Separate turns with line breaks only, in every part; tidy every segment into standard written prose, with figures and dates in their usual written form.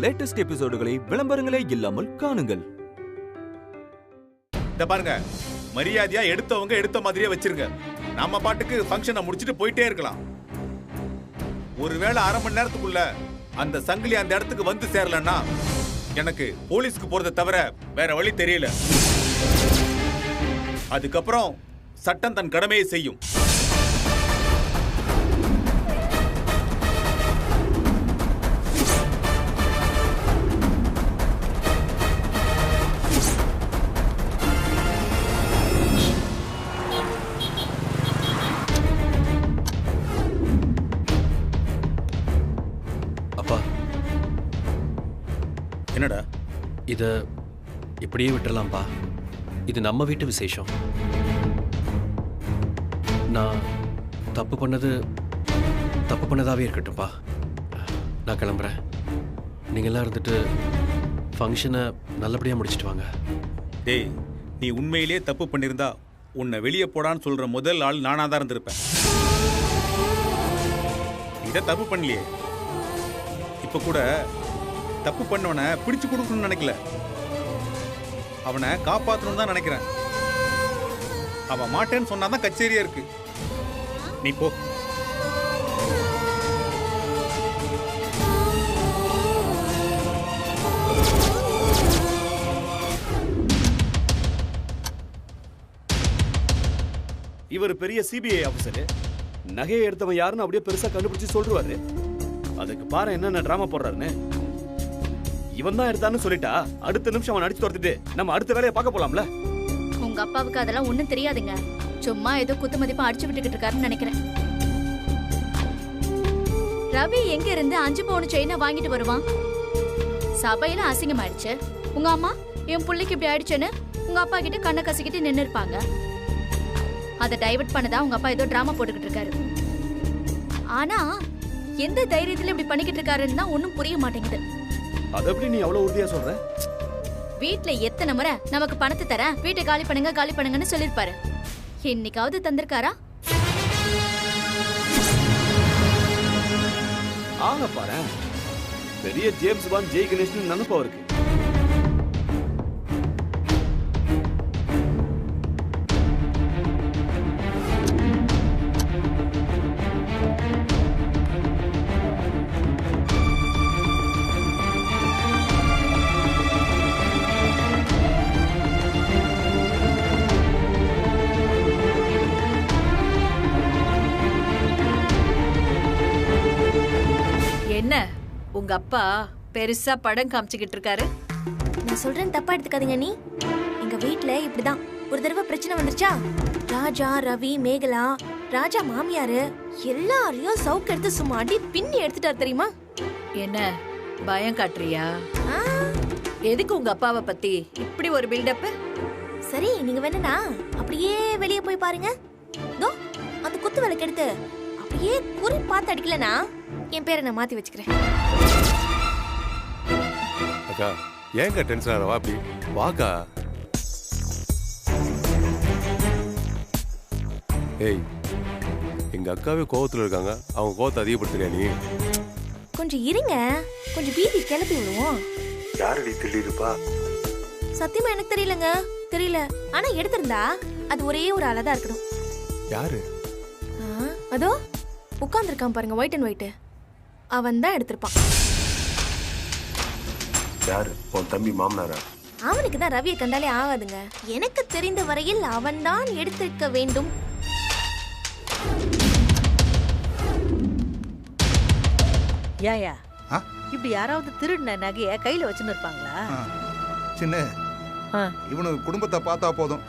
Latest எபிசோடுகளை விளம்பரங்களே இல்லாமல் காணுங்கள்.
இத பாருங்க, மரியாதையா எடுத்தவங்க எடுத்த மாதிரியே வச்சிருங்க. நம்ம பாட்டுக்கு ஃபங்க்ஷனை முடிச்சிட்டு போயிட்டே இருக்கலாம். ஒருவேளை அரை மணி நேரத்துக்குள்ள அந்த சங்கிலி அந்த இடத்துக்கு வந்து சேரலன்னா எனக்கு போலீஸ்க்கு போறதை தவிர வேற வழி தெரியல. அதுக்கப்புறம் சட்டம் தன் கடமையை செய்யும். என்னடா
இத இப்படியே விட்டுறலாம்பா. இது நம்ம வீட்டு விசேஷம். நான் தப்பு பண்ணதாவே இருக்கட்டும்பா. நான் கிளம்புறேன். நீங்கள்லாம் இருந்துட்டு ஃபங்க்ஷனை நல்லபடியாக முடிச்சிட்டு வாங்க.
டேய், நீ உண்மையிலே தப்பு பண்ணியிருந்தா உன்னை வெளியே போடான்னு சொல்ற முதல் ஆள் நானா தான் இருந்திருப்பேன். இதை தப்பு பண்ணலையே. இப்ப கூட தப்பு பண்ணவனை பிடிச்சு கொடுக்கணும்னு நினைக்கல, அவனை காப்பாற்றணும் தான் நினைக்கிறேன். அவன் மாட்டேன்னு சொன்னாதான் கச்சேரியா இருக்கு. நீ போ.
இவர் பெரிய சிபிஐ ஆபீசர். நகையை எடுத்தவன் யாருன்னு அப்படியே பெருசா கண்டுபிடிச்சு சொல்றாரு. அதுக்கு பாரு என்னென்ன டிராமா போடுறாருன்னு. இவன் தான் எடுத்தான்னு சொல்லிட்டா அடுத்த நிமிஷம் அவன் அடிச்சு துரத்திட்டு நம்ம அடுத்த வேலையை பார்க்க போலாம்ல.
உங்க அப்பாவுக்கு அதெல்லாம் ஒண்ணும் தெரியாதுங்க. சும்மா ஏதோ குத்து மதிப்பா அடிச்சு விட்டுக்கிட்டு இருக்காருன்னு நினைக்கிறேன். ரவி எங்க இருந்து 5 பவுன் செயினை வாங்கிட்டு வருவான்? சபையில அசிங்கமாயிடுச்சு. உங்க அம்மா என் புள்ளைக்கு இப்படி ஆயிடுச்சுன்னு உங்க அப்பா கிட்ட கண்ணை கசிக்கிட்டு நின்று இருப்பாங்க. அதை டைவர்ட் பண்ணதா உங்க அப்பா ஏதோ டிராமா போட்டுக்கிட்டு இருக்காரு. ஆனா எந்த தைரியத்துல இப்படி பண்ணிக்கிட்டு இருக்காருன்னு தான் ஒன்னும் புரிய மாட்டேங்குது.
அது எப்படி நீ அவ்வளவு உறுதியா சொல்ற?
வீட்ல எத்தனை முறை நமக்கு பணத்தை தரேன், வீட்டை காலி பண்ணுங்கன்னு சொல்லிருப்பாரு. என்னைக்காவது தந்திருக்காரா?
ஆக பாரு, பெரிய ஜேம்ஸ் பாண்ட் ஜெய் கணேஷ்னு நினைப்பா இருக்கு.
என்ன உங்க அப்பா பெருசா படம் காமிச்சுக்கிட்டு இருக்காரு?
நான் சொல்றேன், தப்பா எடுத்துக்காதீங்க. நீ எங்க வீட்ல இப்படிதான் ஒரு தடவை பிரச்சனை வந்துருச்சா, ராஜா, ரவி, மேகலா, ராஜா மாமியாரு எல்லாரையும் சவுக்கு எடுத்து சும்மா அடி பின்னி எடுத்துட்டாரு தெரியுமா?
என்ன பயம் காட்டுறியா? எதுக்கு உங்க அப்பாவை பத்தி இப்படி ஒரு பில்டப்?
சரி, நீங்க வேணும்னா அப்படியே வெளியே போய் பாருங்க. அந்த குத்து விளக்கு எடுத்து அப்படியே குறி பார்த்து அடிக்கலனா என் பேரை நான் மாத்தி வச்சுக்கிறேன்.
அக்கா ஏங்க டென்ஷன் ஆறவா? அப்படி வாக்கா. ஏய், எங்க அக்காவே கோவத்துல இருக்காங்க. அவங்க கோவத்தை அதிகப்படுத்துறியா நீ?
கொஞ்சம் இருங்க, கொஞ்சம் பீதி கிளப்பி விடுவோம்.
யாரடி திடீருப்பா?
சத்தியமா எனக்கு தெரியல. ஆனா எடுத்திருந்தா அது ஒரே ஒரு ஆளா இருக்கணும்.
யாரு?
அதோ உட்கார்ந்துருக்கான் பாருங்க, ஒயிட் அண்ட் ஒயிட். அவன் தான் எடுத்திருப்பான்.
யாரு? உன் தம்பி மாமனாரா?
அவனுக்கு தான் ரவியை கண்டாலே ஆகாதுங்க. எனக்கு தெரிந்த வரையில் அவன் தான் எடுத்திருக்க வேண்டும்.
ஏயா இப்படி யாராவது திருடின நகைய கையில வச்சுன்னு இருப்பாங்களா?
சின்ன இவனுக்கு குடும்பத்தை பார்த்தா போதும்,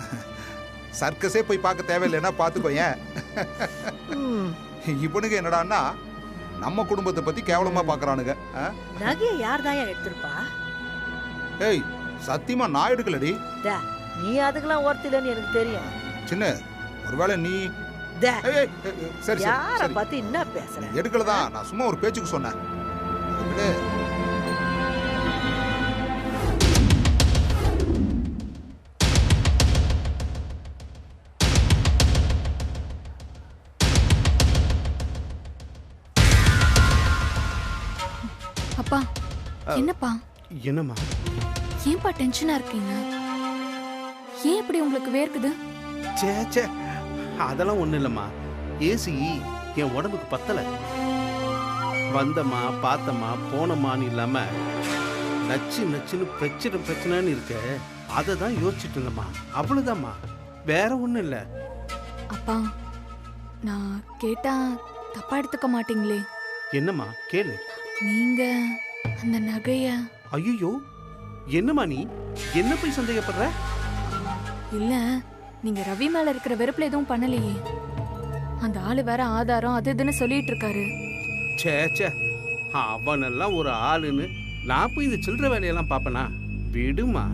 சர்க்கஸே போய் பார்க்க தேவையில்லைன்னா பார்த்துக்கோயேன். இவனுக்கு என்னடான்னா நம்ம குடும்பத்தை பத்தி கேவலமா பாக்குறானுங்க.
நகைய யார் தான் எடுத்திருப்பா?
ஏய், சத்தியமா நான் எடுக்கலடி.
நீ அதுக்கெல்லாம் ஓர்த்திலன்னு எனக்கு தெரியும்.
சின்ன ஒருவேளை நீ சரி
யார பத்தி என்ன பேசுற?
எடுக்கலதான், நான் சும்மா ஒரு பேச்சுக்கு சொன்னேன்.
அப்பா,
என்னப்பா
என்னம்மா?
ஏன்பா டென்ஷனா இருக்கீங்க? ஏன் இப்படி உங்களுக்கு வேர்க்குது?
சே அதெல்லாம் ஒண்ணும் இல்லம்மா. ஏசி என் உடம்புக்கு பத்தல. வந்தம்மா பார்த்தம்மா போனம்மான்னு இல்லாம நச்சுன்னு பிரச்சனைன்னு இருக்க. அதை தான் யோசிச்சுட்டு இருந்தம்மா. அவ்வளவுதாம்மா, வேற ஒண்ணும் இல்ல.
அப்பா நான் கேட்டா தப்பா எடுத்துக்க மாட்டீங்களே?
என்னம்மா கேளு.
நீங்க அந்த நகைய...
ஐயோ, என்னம்மா நீ என்ன போய் சந்தேகப்படுற?
இல்ல, நீங்க ரவி மேல இருக்கிற வெறுப்புல எதுவும் பண்ணலையே. அந்த ஆளு வேற ஆதாரம் அது இதுன்னு சொல்லிட்டு இருக்காரு.
சே அவனெல்லாம் ஒரு ஆளுன்னு நான் போய் இந்த சில்லற வேலையெல்லாம் பாப்பனா? விடுமா.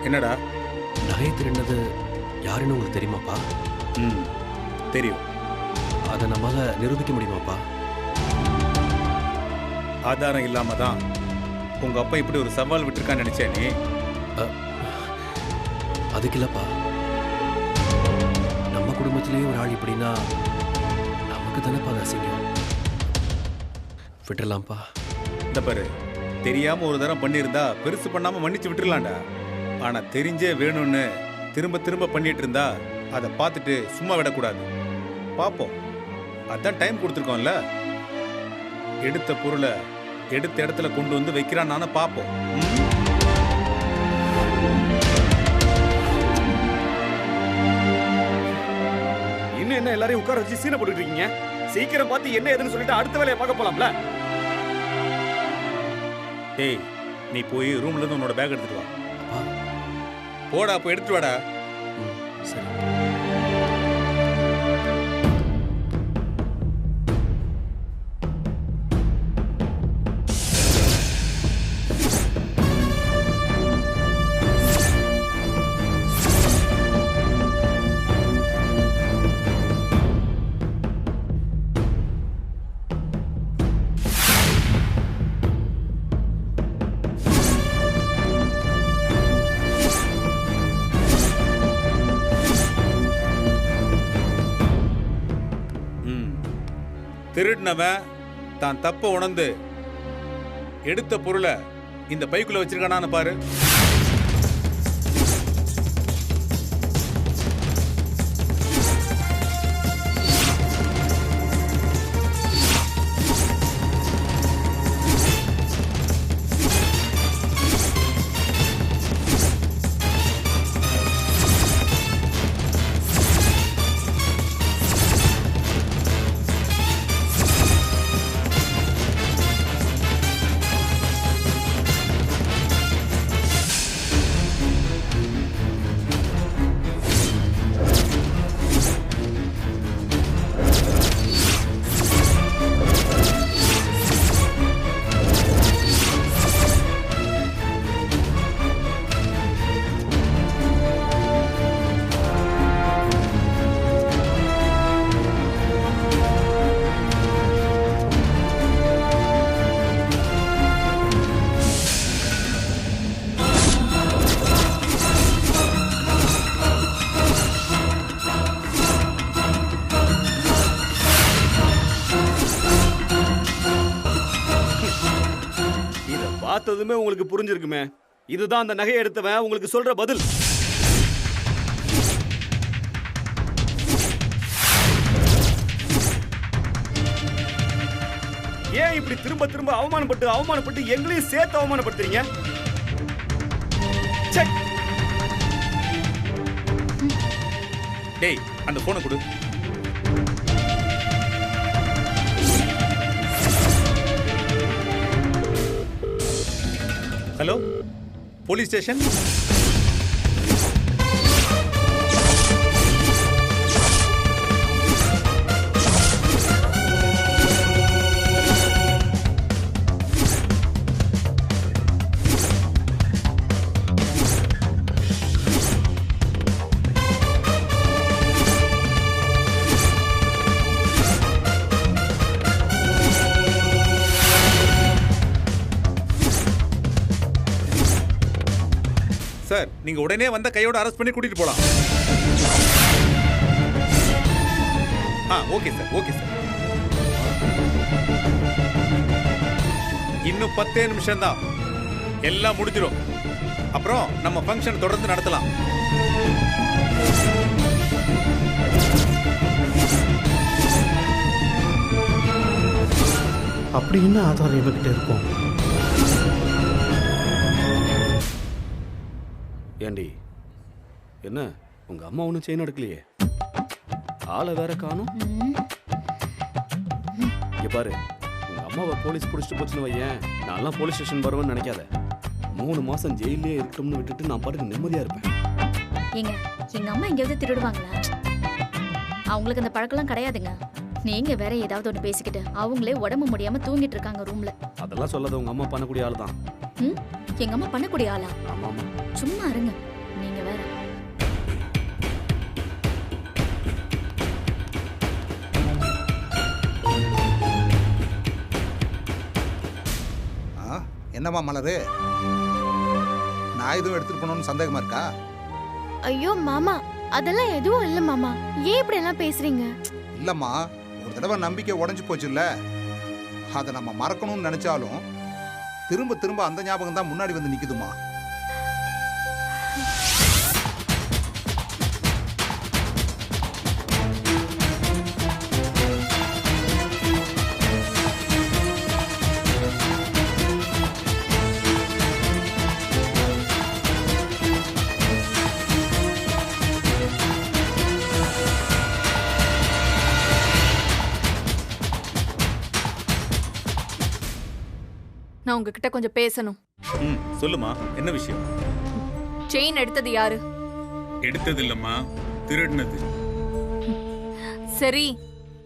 என்னடா
நகை திருடினது யாருன்னு உங்களுக்கு தெரியுமாப்பா?
தெரியும்.
அதை நம்மளால நிரூபிக்க முடியுமாப்பா?
ஆதாரம் இல்லாம தான் உங்க அப்பா இப்படி ஒரு சவால் விட்டுருக்கான்னு நினைச்சேன் நீ?
அதுக்கு இல்லப்பா, நம்ம குடும்பத்திலேயே ஒரு ஆள் இப்படின்னா நமக்கு தானேப்பா அது அசிங்கம். விட்டுடலாம்ப்பா.
இந்த பாரு, தெரியாம ஒரு தரம் பண்ணியிருந்தா பெருசு பண்ணாம மன்னிச்சு விட்டுடலாம்டா. ஆனா தெரிஞ்சே வேணும்னு திரும்ப பண்ணிட்டு இருந்தா அதை பார்த்துட்டு சும்மா விடக்கூடாது. பார்ப்போம், அதான் டைம் கொடுத்துருக்கோம்ல. எடுத்த பொருளை எடுத்த இடத்துல கொண்டு வந்து வைக்கிறான் நானே பார்ப்போம்.
இன்னும் என்ன எல்லாரையும் உட்கார வச்சு சீனை போட்டுட்டு இருக்கீங்க? சீக்கிரம் பார்த்து என்ன ஏதுன்னு சொல்லிட்டு அடுத்த வேலையை பார்க்க போலாம்ல.
டேய், நீ போய் ரூம்ல இருந்து உன்னோட பேக் எடுத்துட்டு வா. போடா, போய் எடுத்துட்டு வாடா.
சரி.
திருடினவன் தான் தப்ப உணர்ந்து எடுத்த பொருளை இந்த பைக்குள்ள வச்சிருக்கானான்னு பாரு.
பார்த்ததுமே உங்களுக்கு புரிஞ்சிருக்குமே. இதுதான் அந்த நகையை எடுத்தவன் உங்களுக்கு சொல்ற பதில். ஏன் இப்படி திரும்ப அவமானப்பட்டு எங்களையும் சேர்த்து அவமானப்படுத்துறீங்க?
டேய், அந்த போனை கொடு. Hello, police station. சார் நீங்க உடனே வந்த கையோட அரெஸ்ட் பண்ணி கூட்டிட்டு போலாம். Okay sir, okay sir. இன்னும் 10 நிமிஷம் தான், எல்லாம் முடிஞ்சிடும். அப்புறம் நம்ம ஃபங்க்ஷன் தொடர்ந்து நடத்தலாம்.
அப்படி என்ன ஆதாரம் இவகிட்ட இருக்கும்?
ஏண்டி என்ன உங்க அம்மா ஒன்றும் செயின் எடுக்கலையே, ஆளை வேற காணும். இங்க பாரு, உங்க அம்மாவை போலீஸ் பிடிச்சிட்டு போச்சுன்னு வையேன், நான்லாம் போலீஸ் ஸ்டேஷன் வருவேன்னு நினைக்காத. 3 மாசம் ஜெயிலே இருக்கட்டும்னு விட்டுட்டு நான் பாட்டுக்கு நிம்மதியா இருப்பேன்.
ஏங்க எங்க அம்மா எங்கேயாவது திருடுவாங்களா? அவங்களுக்கு அந்த பழக்கம்லாம் கிடையாதுங்க. நீங்க வேற ஏதாவது ஒன்று பேசிக்கிட்டு அவங்களே உடம்பு முடியாம தூங்கிட்டு இருக்காங்க ரூம்ல.
அதெல்லாம் சொல்லாத, உங்க அம்மா பண்ணக்கூடிய ஆள் தான்.
எங்க அம்மா பண்ணக்கூடிய ஆளா?
ஆமா ஆமா.
சும்மா இருங்க நீங்க வேற.
என்னம்மா மலரு, நான் எதுவும் எடுத்துட்டு போனோம்னு சந்தேகமா இருக்கா?
ஐயோ மாமா, அதெல்லாம் எதுவும் இல்ல மாமா. ஏன் இப்படி எல்லாம் பேசுறீங்க?
இல்லம்மா, ஒரு தடவை நம்பிக்கை உடைஞ்சு போச்சு இல்ல, அதை நம்ம மறக்கணும்னு நினைச்சாலும் திரும்ப திரும்ப அந்த ஞாபகம் தான் முன்னாடி வந்து நிக்குதுமா.
நான் உங்ககிட்ட கொஞ்சம் பேசணும்.
சொல்லுமா, என்ன விஷயம்?
செயின் எடுத்தது யாரு?
எடுத்தது இல்லம்மா, திருடினது.
சரி,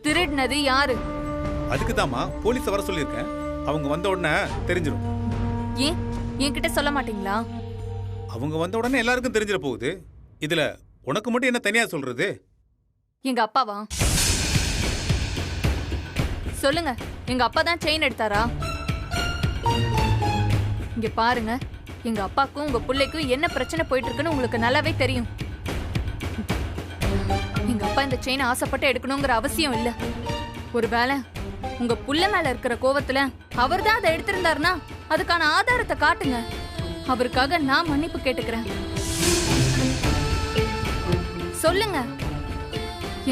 திருடினது யாரு?
அதுக்கு தாம்மா போலீஸ் வர சொல்லியிருக்கேன். அவங்க வந்த உடனே தெரிஞ்சிடும்.
ஏன் என்கிட்ட சொல்ல மாட்டீங்களா?
அவங்க வந்த உடனே எல்லாருக்கும் தெரிஞ்சிட போகுது. இதுல உனக்கு மட்டும் என்ன தனியா சொல்றது?
எங்க அப்பாவா? சொல்லுங்க, எங்க அப்பா தான் செயின் எடுத்தாரா? இங்க பாருங்க, எங்க அப்பாக்கும் உங்க பிள்ளைக்கும் என்ன பிரச்சனை போயிட்டு இருக்குன்னு உங்களுக்கு நல்லாவே தெரியும். எங்க அப்பா இந்த செயினை ஆசைப்பட்டு எடுக்கணுங்கிற அவசியம் இல்ல. ஒருவேளை உங்க புள்ள மேல இருக்கிற கோவத்துல அவர் தான் அதை எடுத்திருந்தாருன்னா அதுக்கான ஆதாரத்தை காட்டுங்க. அவருக்காக நான் மன்னிப்பு கேட்டுக்கிறேன். சொல்லுங்க,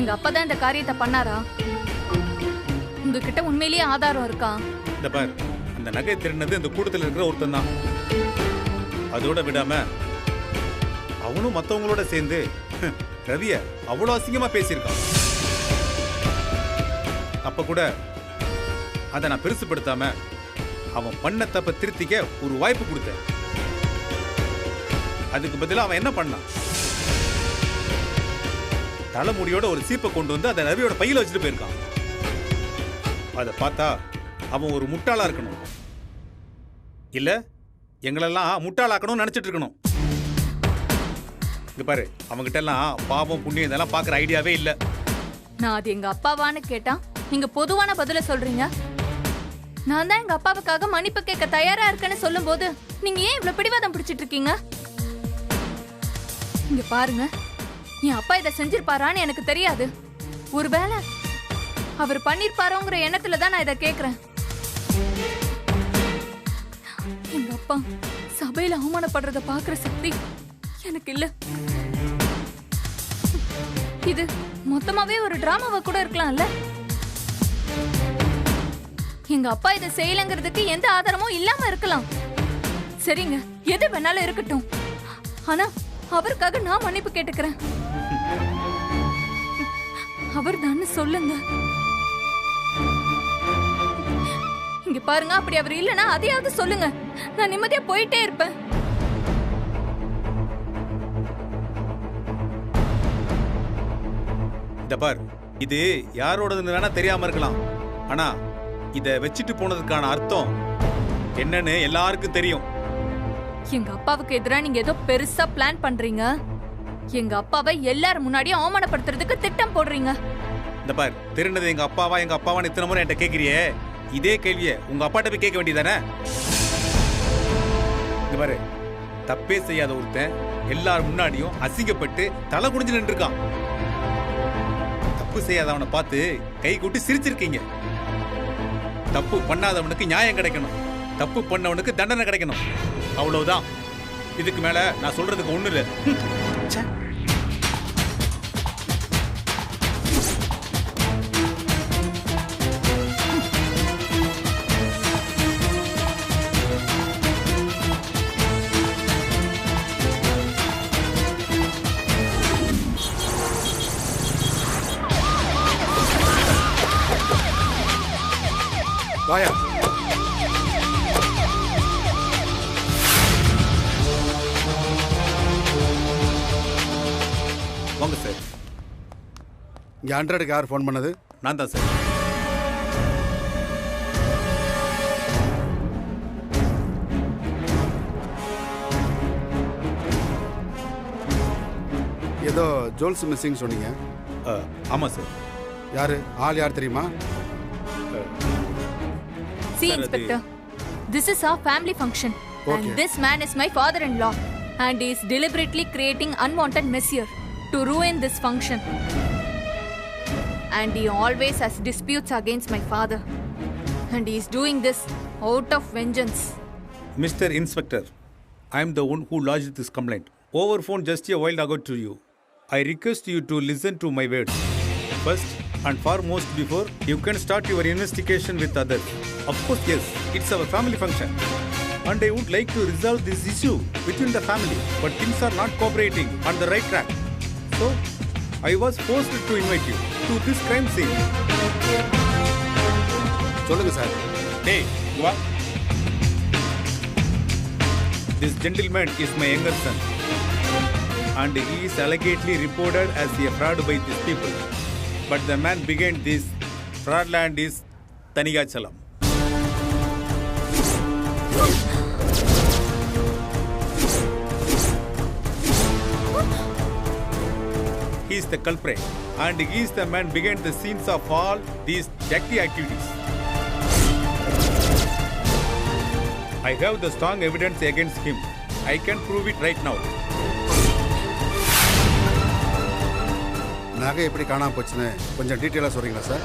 எங்க அப்பா தான் இந்த காரியத்தை பண்ணாரா? உங்ககிட்ட உண்மையிலேயே ஆதாரம் இருக்கா?
இந்த பார், அந்த நகை திருடினது இந்த கூட்டத்தில் இருக்கிற ஒருத்தன் தான். அதோட விடாம அவனும் மத்தவங்களோட சேர்ந்து ரவிய அவ்வளவு அசிங்கமா பேசியிருக்கான். அப்ப கூட அதை நான் பெருசுப்படுத்தாம அவன் பண்ண தப்ப திருத்திக்க ஒரு வாய்ப்பு கொடுத்தேன். அதுக்கு பதிலா அவன் என்ன பண்ணான்? தலைமுடியோட ஒரு சீப்பை கொண்டு வந்து அதை ரவியோட பையில வச்சுட்டு போயிருக்கான். அதை பார்த்தா அவன் ஒரு முட்டாளா இருக்கணும், இல்ல எங்களெல்லாம் முட்டாளாக்கணும்னு நினைச்சிட்டு இருக்கணும். இங்க பாரு, அவங்கிட்ட எல்லாம் பாவம் புண்ணியம் இதெல்லாம் பாக்குற ஐடியாவே இல்ல.
நான் அது எங்க அப்பாவான்னு கேட்டா நீங்க பொதுவான பதில சொல்றீங்க. நான் தான் எங்க அப்பாவுக்காக மன்னிப்பு கேட்க தயாரா இருக்கேன்னு சொல்லும் போது நீங்க ஏன் இவ்வளவு பிடிவாதம் பிடிச்சிட்டு இருக்கீங்க? இங்க பாருங்க, என் அப்பா இதை செஞ்சிருப்பாரான்னு எனக்கு தெரியாது. ஒருவேளை அவர் பண்ணிருப்பாரோங்கிற எண்ணத்துல தான் நான் இதை கேக்குறேன். எங்க அப்பா சபையில அவமானப்படுறத பாக்குற சக்தி எனக்கு இல்ல. இது மொத்தமாவே ஒரு டிராமாவா கூட இருக்கலாம்ல. எங்க அப்பா இதை செய்யலங்கிறதுக்கு எந்த ஆதாரமும் இல்லாம இருக்கலாம். சரிங்க, எது வேணாலும் இருக்கட்டும். ஆனா அவருக்காக நான் மன்னிப்பு கேட்டுக்கிறேன். அவர் தான் சொல்லுங்க. இங்க பாருங்க, அப்படி அவர் இல்லனா அதையாவது சொல்லுங்க. நான் நிம்மதியா போயிட்டே இருப்பேன்.
இந்த பார், இது யாரோடதுன்னு வேணா தெரியாம இருக்கலாம். ஆனா இத வச்சிட்டு போனதுக்கான அர்த்தம் என்னன்னு எல்லாருக்கும் தெரியும்.
எங்க அப்பாவுக்கு எதிரா நீங்க ஏதோ பெருசா பிளான் பண்றீங்க. எங்க அப்பாவை எல்லாரும் முன்னாடியும் அவமானப்படுத்துறதுக்கு திட்டம் போடுறீங்க.
இந்த பார், திருநது எங்க அப்பாவான்னு இத்தனை முறை என்கிட்ட கேக்குறியே, இதே கேள்வியை உங்க அப்பாட்ட போய் கேட்க வேண்டியதானே? இந்த பாரு, தப்பே செய்யாத ஒருத்தன் எல்லாரும் முன்னாடியும் அசிங்கப்பட்டு தலை குடிஞ்சு நின்றுருக்கான். தப்பு செய்யாதவனை பார்த்து கை கூட்டி சிரிச்சிருக்கீங்க. தப்பு பண்ணாதவனுக்கு நியாயம் கிடைக்கணும், தப்பு பண்ணவனுக்கு தண்டனை கிடைக்கணும். அவ்வளவுதான். இதுக்கு மேல நான் சொல்றதுக்கு ஒண்ணு இல்லை.
வாயா.
வாங்க சார்.
இங்க 100க்கு யார் ஃபோன் பண்ணது?
நான் தான் சார்.
ஏதோ ஜோல்ஸ் மிஸ்ஸிங் சொன்னீங்க.
ஆமா சார்.
யாரு ஆள் யார் தெரியுமா?
See, Inspector, this is our family function, and this man is my father-in-law, and he is deliberately creating unwanted mess here to ruin this function. And he always has disputes against my father, and he is doing this out of vengeance.
Mr. Inspector, I am the one who lodged this complaint over phone just a while ago to you. I request you to listen to my words. First and foremost, before you can start your investigation with others. Of course, yes, it's our family function. And I would like to resolve this issue within the family. But things are not cooperating on the right track. So, I was forced to invite you to this crime scene.
சொல்லுங்க sir.
Hey, you are? This gentleman is my younger son. And he is allegedly reported as a fraud by these people. But the man behind this fraudland is Tanigachalam. He is the culprit, and he is the man behind the scenes of all these dirty activities. I have the strong evidence against him. I can prove it right now.
நகை எப்படி காணாம போச்சுன்னு கொஞ்சம் டீட்டெயிலாக சொல்றீங்களா sir?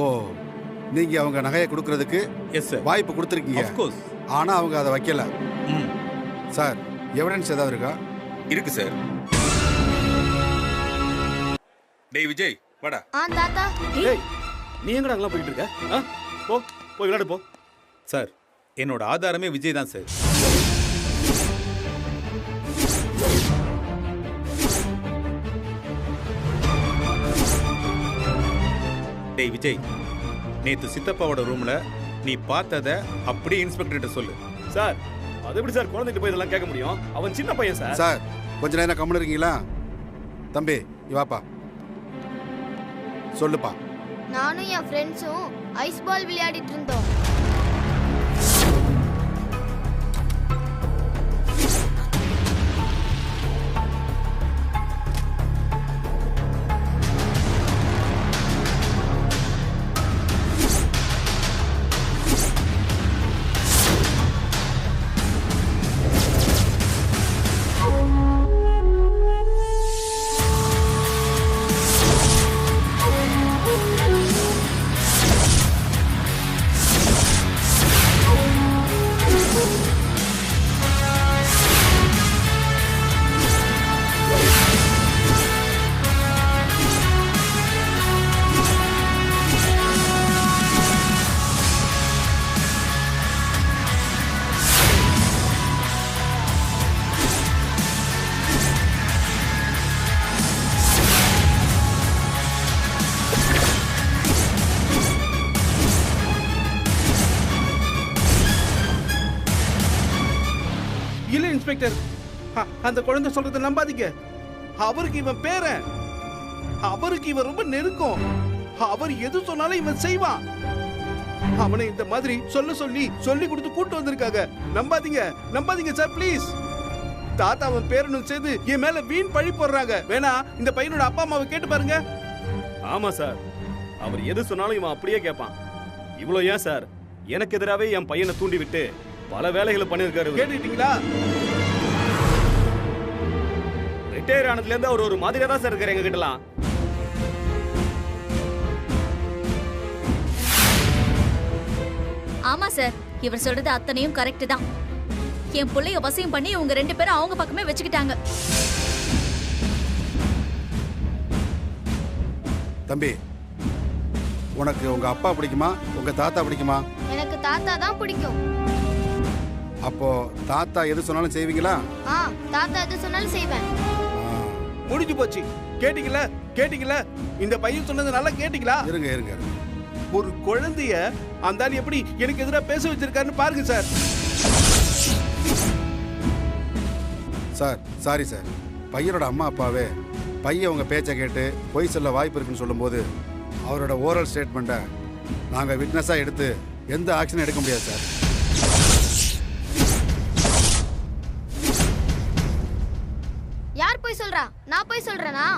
ஓ, நீங்க அவங்க நகையை கொடுக்கறதுக்கு வாய்ப்பு கொடுத்துருக்கீங்க.
Of course.
ஆனா அவங்க அதை வைக்கல. சார், எவிடன்ஸ் ஏதாவது இருக்கா?
இருக்கு சார். டேய் விஜய், வாடா.
தாத்தா.
டேய், நீ எங்கடா அங்கலாம் போயிட்டு இருக்க? போய் விளையாடு போ.
சார், என்னோட ஆதாரமே விஜய் தான் சார். டேய் விஜய், நேத்து சித்தப்பாவோட ரூம்ல நீ பார்த்தத அப்படியே இன்ஸ்பெக்டர்கிட்ட சொல்லு.
சார், அது எப்படி சார் குழந்தைகிட்ட போய் இதெல்லாம் கேட்க முடியும்? அவன் சின்ன பையன் சார்.
சார், கொஞ்ச நேரம் கம்முன்னு இருக்கீங்களா? தம்பி, வாப்பா. சொல்லுப்பா.
நானும் என் ஃப்ரெண்ட்ஸும் ஐஸ் பால் விளையாடிட்டு இருந்தோம்.
இன்ஸ்பெக்டர், அந்த குழந்தை சொல்றதை நம்பாதீங்க. அவருக்கு இவன் பேரன், அவருக்கு இவன் ரொம்ப நெருக்கம். அவர் எது சொன்னாலும் இவன் செய்வான். அவனை இந்த மாதிரி சொல்லி கொடுத்து கூட்டு வந்திருக்காங்க. நம்பாதீங்க சார் ப்ளீஸ். தாத்தா அவன் பேரனும் சேர்ந்து என் மேல வீண் பழி போடுறாங்க. வேணா இந்த பையனோட அப்பா அம்மாவை கேட்டு பாருங்க.
ஆமா சார், அவர் எது சொன்னாலும் இவன் அப்படியே கேட்பான். இவ்வளோ ஏன் சார், எனக்கு எதிராகவே என் பையனை தூண்டி விட்டு பல வேலைகளை பண்ணியிருக்காரு.
கேட்டுட்டீங்களா?
ரிட்டையர் ஆனதுல இருந்து அவர் ஒரு மாதிரியா தான் சார் இருக்காரு எங்க கிட்டலாம்.
ஆமா சார், இவர் சொல்றது அத்தனையும் கரெக்ட் தான். என் புள்ளைய வசியம் பண்ணி உங்க 2 பேரும் அவங்க பக்கமே வச்சுக்கிட்டாங்க.
தம்பி, உனக்கு உங்க அப்பா பிடிக்குமா உங்க தாத்தா பிடிக்குமா?
எனக்கு தாத்தா தான் பிடிக்கும்.
அப்போ தாத்தா எது சொன்னாலும் செய்வீங்களா?
தாத்தா எது சொன்னாலும் செய்வேன்.
முடிஞ்சு போச்சு. கேட்டீங்களா? இந்த பையன் சொன்னது நல்லா கேட்டீங்களா?
இருங்க.
ஒரு குழந்தைய அந்த ஆள் எப்படி எனக்கு எதிராக பேச வச்சிருக்காருன்னு பாருங்க சார்.
சாரி சார், பையனோட அம்மா அப்பாவே பையன் உங்க பேச்சை கேட்டு பொய் சொல்ல வாய்ப்பு இருக்குன்னு சொல்லும்போது அவரோட ஓரல் ஸ்டேட்மெண்ட்டை நாங்கள் விட்னஸாக எடுத்து எந்த ஆக்ஷனும் எடுக்க முடியாது சார்.
யார் போய் சொல்றா? நான் போய் சொல்றேனா?